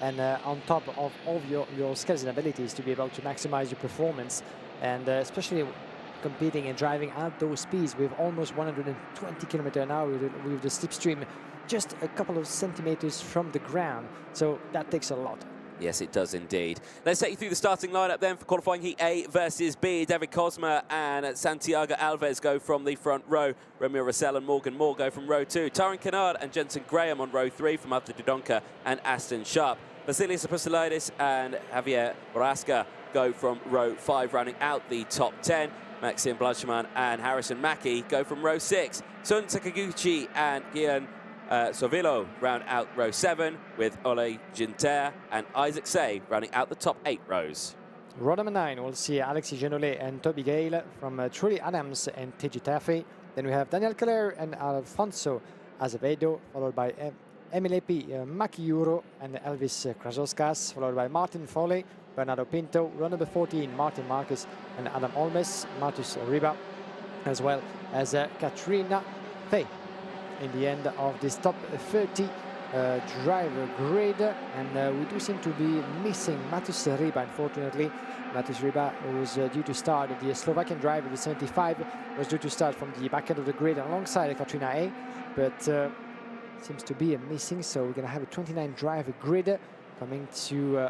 and on top of all your skills and abilities to be able to maximize your performance, and especially competing and driving at those speeds with almost 120 km/h with the slipstream just a couple of centimeters from the ground. So that takes a lot. Yes, it does indeed. Let's take you through the starting lineup then for qualifying Heat A versus B. David Cosma and Santiago Alves go from the front row. Romeo Rossell and Morgan Moore go from row 2. Tyrone Kennard and Jensen Graham on row 3 from Abdi Dodonka and Aston Sharp. Vasilis Apostolidis and Javier Borrasca go from row 5, rounding out the top 10. Maxime Blancheman and Harrison Mackie go from row 6. Sun Sakaguchi and Gian Sovilo round out row 7, with Ole Ginter and Isaac Say rounding out the top 8 rows. Row number 9, we'll see Alexis Genolet and Toby Gale from Truly Adams and TG Taffy. Then we have Daniel Keller and Alfonso Azevedo, followed by Emilepi Makiuro and Elvis Krasoskas, followed by Martin Foley, Bernardo Pinto. Row number 14, Martin Marcus and Adam Olmes, Martus Riba, as well as Katrina Fay. In the end of this top 30 driver grid, and we do seem to be missing Matus Riba, unfortunately. Matus Riba was due to start, the Slovakian driver, the 75, was due to start from the back end of the grid alongside Katrina A, but seems to be missing, so we're going to have a 29 driver grid coming to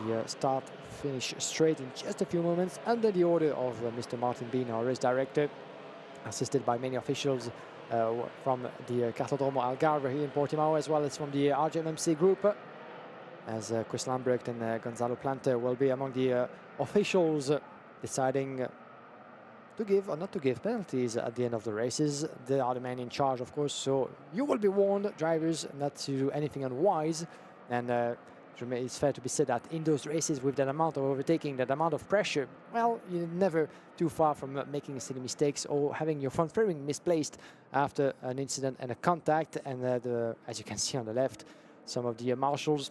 the start-finish straight in just a few moments, under the order of Mr. Martin Bean, our race director, assisted by many officials from the Cartodromo Algarve here in Portimao, as well as from the RGMMC group, as Chris Lambrecht and Gonzalo Plante will be among the officials deciding to give or not to give penalties at the end of the races. They are the men in charge, of course, so you will be warned, drivers, not to do anything unwise. And it's fair to be said that in those races, with that amount of overtaking, that amount of pressure, well, you're never too far from making silly mistakes or having your front fairing misplaced after an incident and a contact. And as you can see on the left, some of the marshals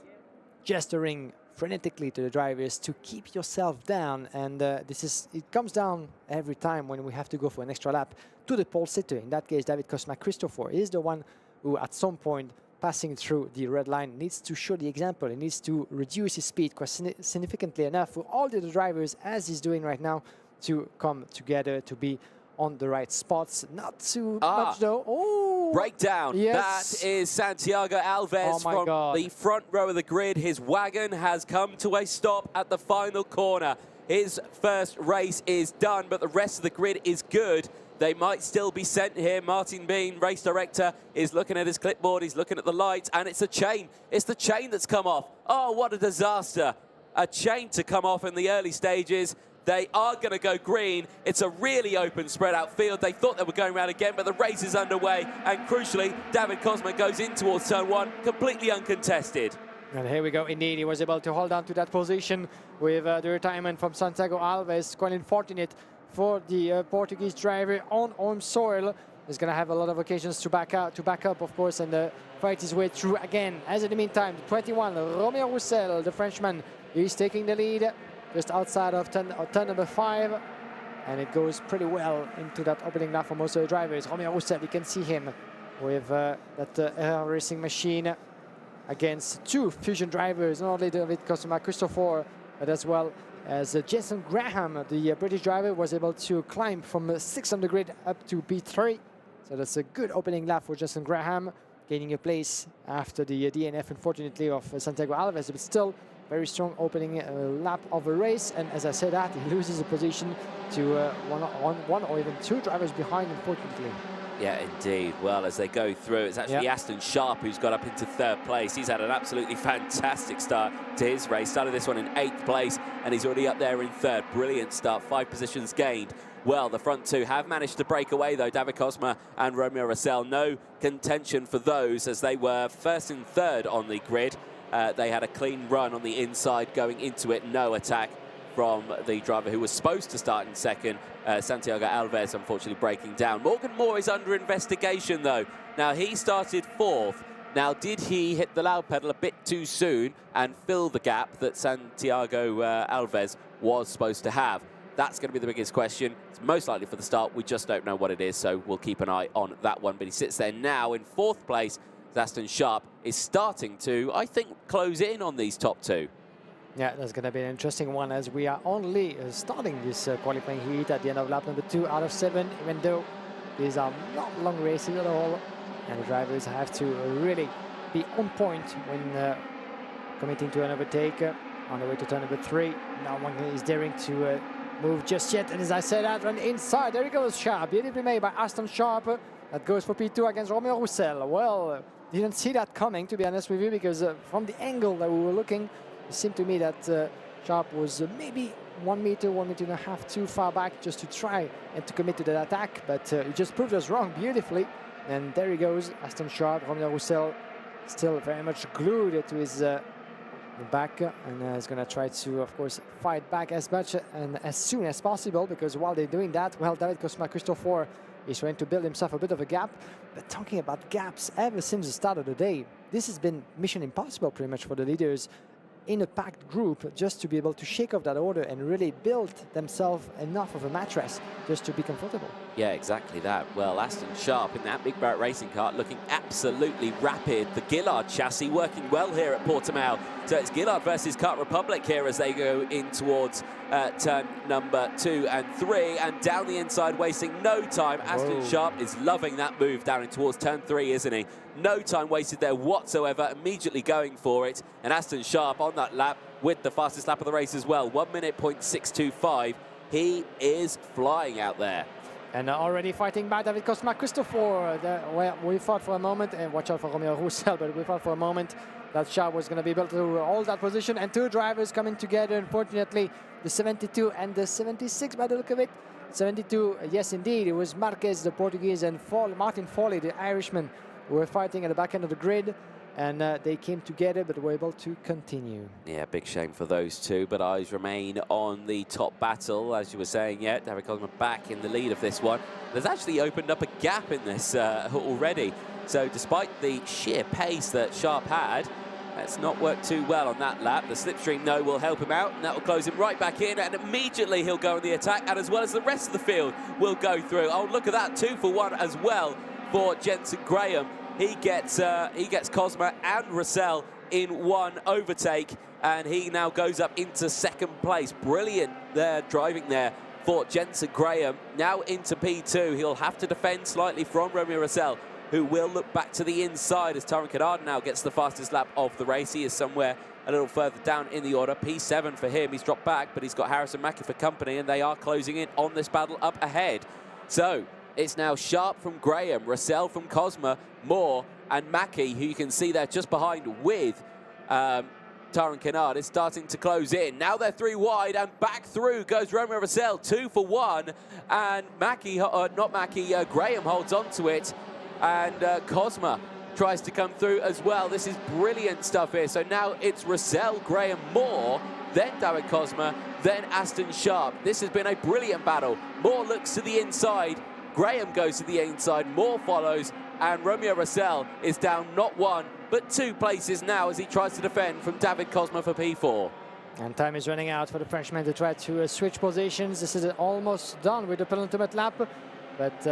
gesturing frenetically to the drivers to keep yourself down. And it comes down every time when we have to go for an extra lap to the pole sitter. In that case, David Cosma Christopher is the one who at some point passing through the red line needs to show the example. He needs to reduce his speed quite significantly enough for all the drivers, as he's doing right now, to come together to be on the right spots. Not too much though. Oh, breakdown. Yes. That is Santiago Alves from the front row of the grid. His wagon has come to a stop at the final corner. His first race is done, but the rest of the grid is good. They might still be sent here. Martin Bean, race director, is looking at his clipboard. He's looking at the lights, and it's a chain. It's the chain that's come off. Oh, what a disaster. A chain to come off in the early stages. They are going to go green. It's a really open, spread out field. They thought they were going around again, but the race is underway. And crucially, David Cosma goes in towards turn 1, completely uncontested. And here we go. Indeed, he was able to hold on to that position with the retirement from Santiago Alves. Quite unfortunate for the Portuguese driver on home soil. He's going to have a lot of occasions to back up, of course, and fight his way through again. As in the meantime, 21, Romeo Roussel, the Frenchman, is taking the lead just outside of turn number 5. And it goes pretty well into that opening lap for most of the drivers. Romeo Roussel, you can see him with that racing machine against 2 Fusion drivers, not only David Cosma Christopher, but as well as Jason Graham, the British driver, was able to climb from 6th on the grid up to P3. So that's a good opening lap for Jason Graham, gaining a place after the DNF, unfortunately, of Santiago Alves, but still very strong opening lap of a race. And as I said that, he loses a position to one or even 2 drivers behind, unfortunately. Yeah, indeed. Well, as they go through, it's actually Aston Sharp who's got up into 3rd place. He's had an absolutely fantastic start to his race. Started this one in 8th place, and he's already up there in 3rd. Brilliant start, 5 positions gained. Well, the front 2 have managed to break away, though. David Cosma and Romeo Rossell, no contention for those, as they were 1st and 3rd on the grid. They had a clean run on the inside going into it, no attack from the driver who was supposed to start in 2nd, Santiago Alves, unfortunately breaking down. Morgan Moore is under investigation, though. Now, he started 4th. Now, did he hit the loud pedal a bit too soon and fill the gap that Santiago Alves was supposed to have? That's going to be the biggest question. It's most likely for the start. We just don't know what it is, so we'll keep an eye on that one. But he sits there now in 4th place Aston Sharp is starting to, I think, close in on these top two. Yeah, that's going to be an interesting one as we are only starting this qualifying heat at the end of lap number 2 out of 7, even though these are not long races at all. And the drivers have to really be on point when committing to an overtake on the way to turn number 3. No one is daring to move just yet. And as I said, that run inside, there he goes, Sharp. Beautifully made by Aston Sharp. That goes for P2 against Romeo Roussel. Well, didn't see that coming, to be honest with you, because from the angle that we were looking, it seemed to me that Sharp was maybe 1 meter, 1.5 meters too far back just to try and to commit to that attack. But he just proved us wrong beautifully. And there he goes, Aston Sharp. Romeo Roussel still very much glued to his back, and is going to try to, of course, fight back as much and as soon as possible, because while they're doing that, well, David Cosma-Christopher is trying to build himself a bit of a gap. But talking about gaps, ever since the start of the day, this has been mission impossible pretty much for the leaders in a packed group, just to be able to shake off that order and really build themselves enough of a mattress just to be comfortable. Yeah, exactly that. Well, Aston Sharp in that Big Barrett racing car looking absolutely rapid. The Gillard chassis working well here at Portimao. So it's Gillard versus Kart Republic here as they go in towards turn number 2 and 3, and down the inside, wasting no time. Aston Sharp is loving that move down in towards turn 3, isn't he? No time wasted there whatsoever, immediately going for it. And Aston Sharp on that lap with the fastest lap of the race as well, 1 minute .625. He is flying out there. And already fighting back, David Cosma-Christopher. Well, we thought for a moment, and watch out for Romeo Roussel, but we thought for a moment that Sharp was going to be able to hold that position, and two drivers coming together. Unfortunately, the 72 and the 76 by the look of it. 72, yes indeed, it was Marquez, the Portuguese, and Martin Foley, the Irishman, who were fighting at the back end of the grid. And they came together, but were able to continue. Yeah, big shame for those two, but eyes remain on the top battle. As you were saying, yeah, David Cosma back in the lead of this one. There's actually opened up a gap in this already. So despite the sheer pace that Sharp had, that's not worked too well on that lap. The slipstream, no, will help him out, and that will close him right back in, and immediately he'll go on the attack, and as well as the rest of the field will go through. Oh, look at that, 2 for 1 as well for Jensen Graham. He gets Cosma and Roussel in one overtake, and he now goes up into second place. Brilliant there, driving there for Jensen Graham. Now into P2. He'll have to defend slightly from Romeo Roussel, who will look back to the inside as Taron Kennard now gets the fastest lap of the race. He is somewhere a little further down in the order. P7 for him. He's dropped back, but he's got Harrison Mackie for company, and they are closing in on this battle up ahead. So it's now Sharp from Graham, Roussel from Cosma, Moore and Mackie, who you can see there just behind with Taron Kennard, is starting to close in. Now they're 3 wide, and back through goes Romeo Roussel, 2 for 1, and Graham holds on to it, and Cosma tries to come through as well. This is brilliant stuff here. So now it's Roussel, Graham, Moore, then David Cosma, then Aston Sharp. This has been a brilliant battle. Moore looks to the inside, Graham goes to the inside, Moore follows, and Romeo Roussel is down not 1 but 2 places now as he tries to defend from David Cosma for P4. And time is running out for the Frenchman to try to switch positions. This is almost done with the penultimate lap, but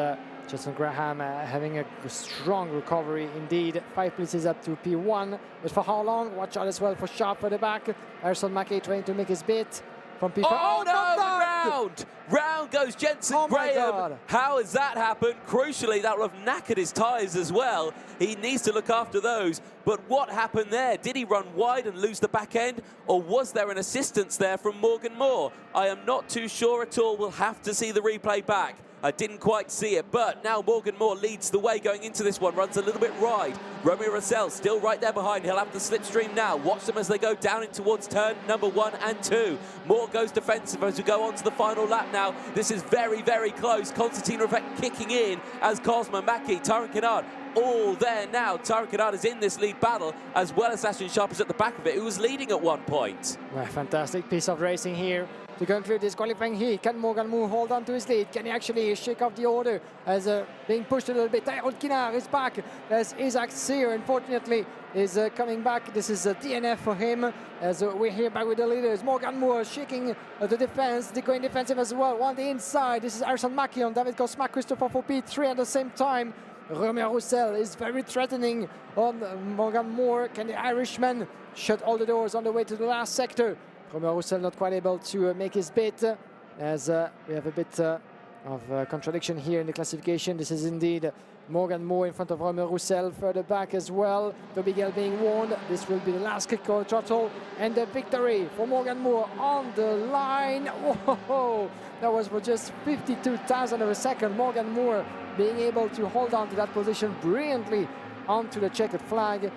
Jensen Graham having a strong recovery indeed. 5 places up to P1, but for how long? Watch out as well for Sharp for the back. Harrison Mackie trying to make his bit from P5. Oh no, round goes Jensen Graham. How has that happened? Crucially, that would have knackered his tyres as well. He needs to look after those. But what happened there? Did he run wide and lose the back end? Or was there an assistance there from Morgan Moore? I am not too sure at all. We'll have to see the replay back. I didn't quite see it, but now Morgan Moore leads the way going into this one, runs a little bit wide. Romeo Roussel still right there behind. He'll have the slipstream now. Watch them as they go down in towards turn number 1 and 2. Moore goes defensive as we go on to the final lap now. This is very, very close. Constantine Revec kicking in as Cosma, Mackie, Taron Kennard, all there now. Taron Kennard is in this lead battle, as well as Aston Sharp is at the back of it, who was leading at one point. Well, fantastic piece of racing here to conclude this qualifying heat. Can Morgan Moore hold on to his lead? Can he actually shake off the order as being pushed a little bit? Tyrone Kennard is back as Isaac Sear, unfortunately, is coming back. This is a DNF for him as we're here back with the leaders. Morgan Moore shaking the defense, going defensive as well. On the inside, this is Harrison Mackie on David Cosma-Christopher for P3 at the same time. Romeo Roussel is very threatening on Morgan Moore. Can the Irishman shut all the doors on the way to the last sector? Romeo Roussel not quite able to make his bit, as we have a bit of contradiction here in the classification. This is indeed Morgan Moore in front of Romeo Roussel, further back as well. Toby Gale being warned. This will be the last kick on throttle, and the victory for Morgan Moore on the line. Whoa! That was for just 52,000 of a second. Morgan Moore being able to hold on to that position brilliantly onto the checkered flag.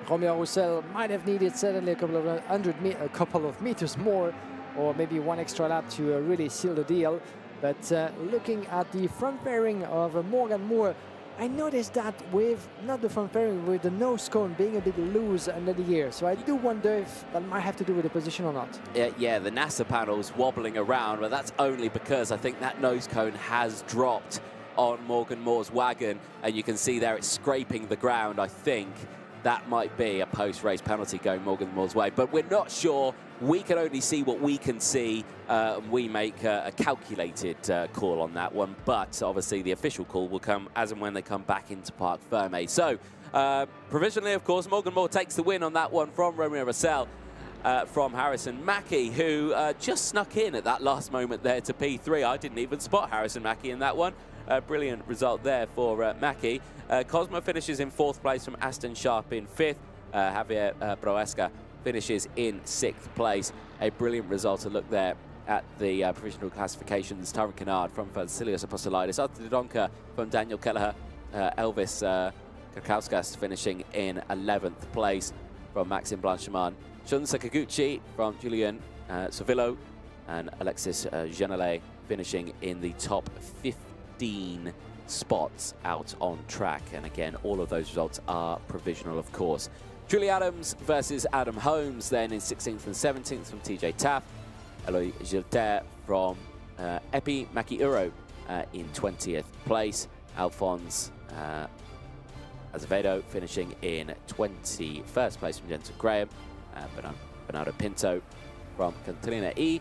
Romeo Roussel might have needed certainly a couple of meters more, or maybe one extra lap to really seal the deal. But looking at the front fairing of Morgan Moore, I noticed that with not the front fairing, with the nose cone being a bit loose under the ear. So I do wonder if that might have to do with the position or not. Yeah, the NASA panel's wobbling around, but that's only because I think that nose cone has dropped on Morgan Moore's wagon, and you can see there it's scraping the ground. I think that might be a post-race penalty going Morgan Moore's way, but we're not sure. We can only see what we can see. We make a calculated call on that one, but obviously the official call will come as and when they come back into Parc Fermé. So provisionally, of course, Morgan Moore takes the win on that one from Romeo Roussel, from Harrison Mackie, who just snuck in at that last moment there to P3. I didn't even spot Harrison Mackie in that one. Brilliant result there for Mackie. Cosmo finishes in 4th place from Aston Sharp in 5th. Javier Proesca finishes in 6th place. A brilliant result to look there at the provisional classifications. Tyrone Kennard from Vasilios Apostolidis. Arthur Dodonka from Daniel Kelleher. Elvis Karkauskas finishing in 11th place from Maxime Blanchimand. Shun Sakaguchi from Julian Sovillo. And Alexis Genelet finishing in the top 15 spots out on track. And again, all of those results are provisional, of course. Julie Adams versus Adam Holmes then in 16th and 17th from TJ Taft. Eloy Gilter from Epi Makiuro in 20th place. Alphonse Azevedo finishing in 21st place from Jensen Graham. Bernardo Pinto from Cantalina E